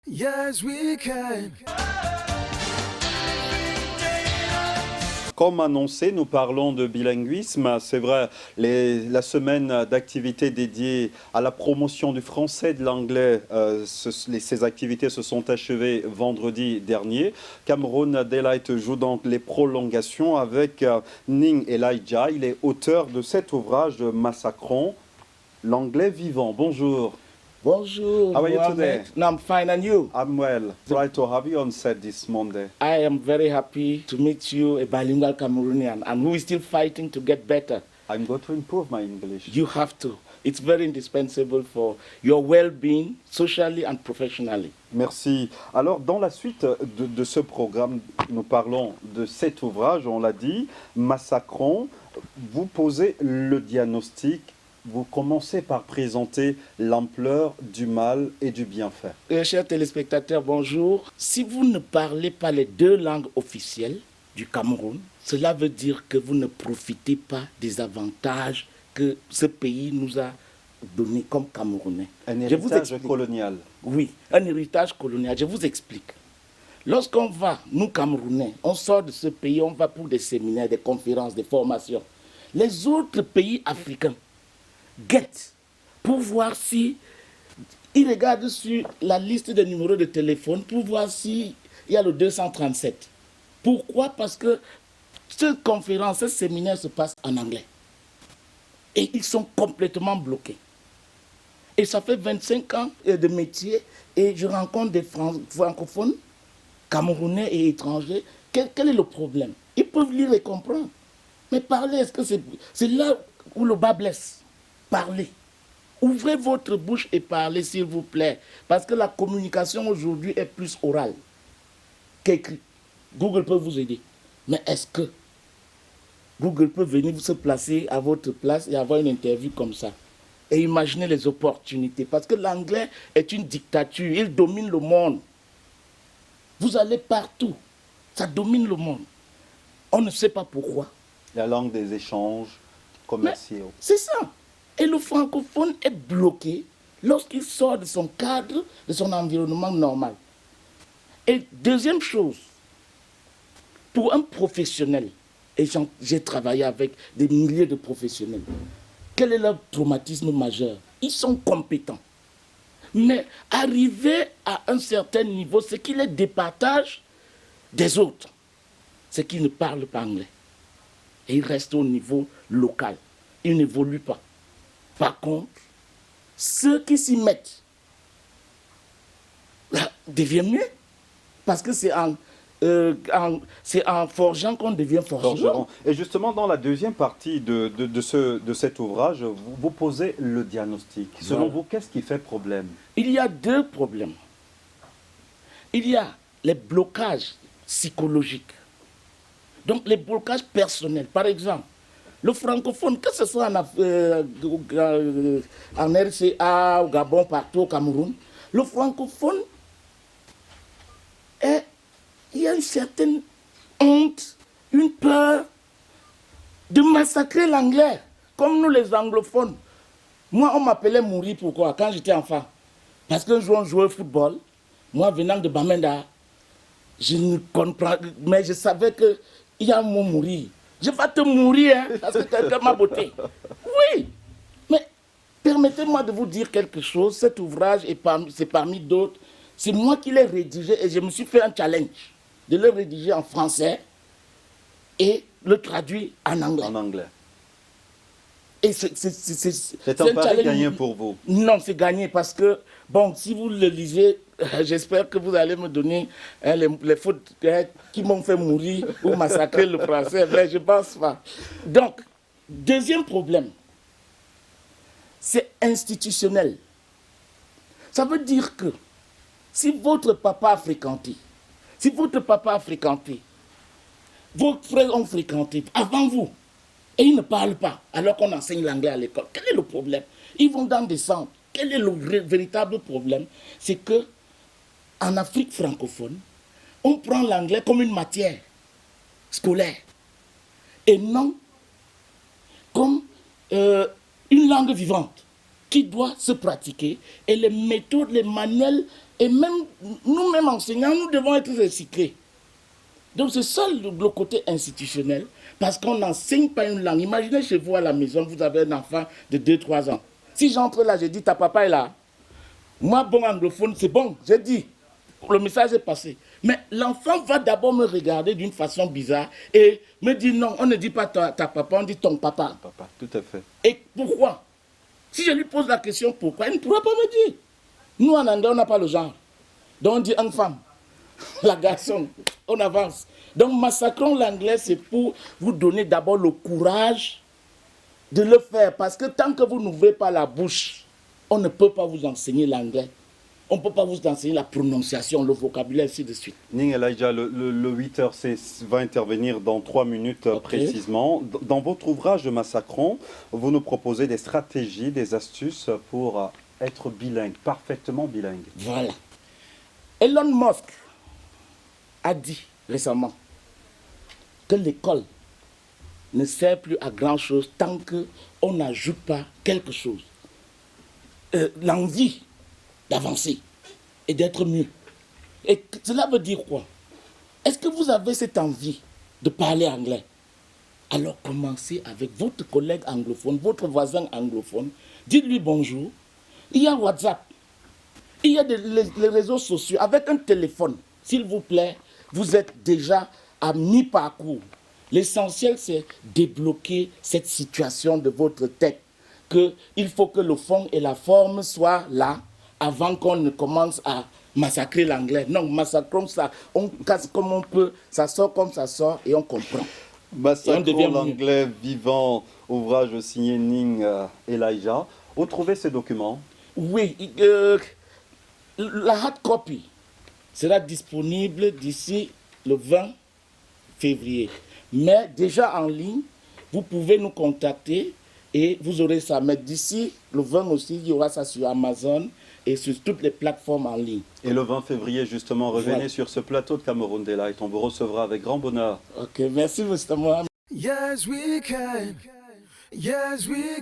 Yes, we can. Comme annoncé, nous parlons de bilinguisme. C'est vrai, la semaine d'activités dédiée à la promotion du français et de l'anglais, ces activités se sont achevées vendredi dernier. Cameroun Daylight joue donc les prolongations avec Ning Elijah. Il est auteur de cet ouvrage de Massacron, l'anglais vivant. Bonjour. Bonjour, How are you Mohamed. today? No, I'm fine, and you? I'm well. Glad to have you on set this Monday. I am very happy to meet you, a bilingual Cameroonian, and who is still fighting to get better. I'm going to improve my English. You have to. It's very indispensable for your well-being, socially and professionally. Merci. Alors, dans la suite de ce programme, nous parlons de cet ouvrage, on l'a dit, Massacron. Vous posez le diagnostic, vous commencez par présenter l'ampleur du mal et du bienfait. Chers téléspectateurs, bonjour. Si vous ne parlez pas les deux langues officielles du Cameroun, cela veut dire que vous ne profitez pas des avantages que ce pays nous a donnés comme Camerounais. Un Je vous héritage explique. colonial. Oui, un héritage colonial. Je vous explique. Lorsqu'on va, nous Camerounais, on sort de ce pays, on va pour des séminaires, des conférences, des formations. Les autres pays africains guettent pour voir si ils regardent sur la liste des numéros de téléphone pour voir s'il y a le 237. Pourquoi? Parce que cette conférence, ce séminaire se passe en anglais. Et ils sont complètement bloqués. Et ça fait 25 ans de métier et je rencontre des francophones, camerounais et étrangers. Quel est le problème? Ils peuvent lire et comprendre. Mais parler, est-ce que c'est là où le bas blesse? Parlez. Ouvrez votre bouche et parlez, s'il vous plaît. Parce que la communication aujourd'hui est plus orale qu'écrite. Google peut vous aider. Mais est-ce que Google peut venir se placer à votre place et avoir une interview comme ça? Et imaginez les opportunités. Parce que l'anglais est une dictature. Il domine le monde. Vous allez partout. Ça domine le monde. On ne sait pas pourquoi. La langue des échanges commerciaux. C'est ça. Et le francophone est bloqué lorsqu'il sort de son cadre, de son environnement normal. Et deuxième chose, pour un professionnel, et j'ai travaillé avec des milliers de professionnels, quel est leur traumatisme majeur? Ils sont compétents. Mais arriver à un certain niveau, ce qui les départage des autres, c'est qu'ils ne parlent pas anglais. Et ils restent au niveau local. Ils n'évoluent pas. Par contre, ceux qui s'y mettent deviennent mieux. Parce que c'est en forgeant qu'on devient forgeron. Et justement, dans la deuxième partie de cet ouvrage, vous posez le diagnostic. Selon vous, qu'est-ce qui fait problème? Il y a deux problèmes. Il y a les blocages psychologiques. Donc les blocages personnels. Par exemple, le francophone, que ce soit en RCA, au Gabon, partout au Cameroun, le francophone, il y a une certaine honte, une peur de massacrer l'anglais, comme nous les anglophones. Moi, on m'appelait Mouri, pourquoi? Quand j'étais enfant. Parce qu'un jour, on jouait au football. Moi, venant de Bamenda, je ne comprends, mais je savais qu'il y a un mot mourir. Je vais te mourir, hein, parce que quelqu'un m'a botté. Oui, mais permettez-moi de vous dire quelque chose. Cet ouvrage, c'est parmi d'autres. C'est moi qui l'ai rédigé et je me suis fait un challenge de le rédiger en français et le traduire en anglais. En anglais. Et c'est un pari gagné pour vous? Non, c'est gagné parce que, bon, si vous le lisez, j'espère que vous allez me donner les fautes qui m'ont fait mourir ou massacrer le français, mais je ne pense pas. Donc, deuxième problème, c'est institutionnel. Ça veut dire que si votre papa a fréquenté, vos frères ont fréquenté avant vous, et ils ne parlent pas, alors qu'on enseigne l'anglais à l'école, quel est le problème? Ils vont dans des centres. Quel est le véritable problème? C'est que en Afrique francophone, on prend l'anglais comme une matière scolaire et non comme une langue vivante qui doit se pratiquer. Et les méthodes, les manuels Et même nous-mêmes enseignants, nous devons être recyclés. Donc c'est ça le côté institutionnel, parce qu'on n'enseigne pas une langue. Imaginez chez vous à la maison, vous avez un enfant de 2-3 ans. Si j'entre là, je dis, ta papa est là. Moi, bon anglophone, c'est bon, j'ai dit. Le message est passé. Mais l'enfant va d'abord me regarder d'une façon bizarre et me dire non, on ne dit pas ta papa, on dit ton papa. Papa, tout à fait. Et pourquoi? Si je lui pose la question pourquoi, il ne pourra pas me dire. Nous, en anglais, on n'a pas le genre. Donc, on dit une femme, la garçon, on avance. Donc, massacrons l'anglais, c'est pour vous donner d'abord le courage de le faire. Parce que tant que vous n'ouvrez pas la bouche, on ne peut pas vous enseigner l'anglais. On ne peut pas vous enseigner la prononciation, le vocabulaire, ainsi de suite. Ning Elijah, le 8h va intervenir dans 3 minutes précisément. Dans votre ouvrage de Massacrons, vous nous proposez des stratégies, des astuces pour être bilingue, parfaitement bilingue. Voilà. Elon Musk a dit récemment que l'école ne sert plus à grand-chose tant qu'on n'ajoute pas quelque chose. L'envie d'avancer et d'être mieux. Et cela veut dire quoi? Est-ce que vous avez cette envie de parler anglais? Alors commencez avec votre collègue anglophone, votre voisin anglophone. Dites-lui bonjour. Il y a WhatsApp. Il y a les réseaux sociaux. Avec un téléphone, s'il vous plaît, vous êtes déjà à mi-parcours. L'essentiel, c'est débloquer cette situation de votre tête. Il faut que le fond et la forme soient là avant qu'on ne commence à massacrer l'anglais. Non, massacrons ça. On casse comme on peut, ça sort comme ça sort et on comprend. Massacrons l'anglais vivant, ouvrage signé Ning Elijah. Où trouvez ces documents? Oui, la hard copy sera disponible d'ici le 20 février. Mais déjà en ligne, vous pouvez nous contacter et vous aurez ça. Mais d'ici le 20 aussi, il y aura ça sur Amazon et sur toutes les plateformes en ligne. Et le 20 février, justement, revenez sur ce plateau de Cameroun Delight. On vous recevra avec grand bonheur. Ok, merci, Mr. Mohamed. Yes, we can. Yes, we can.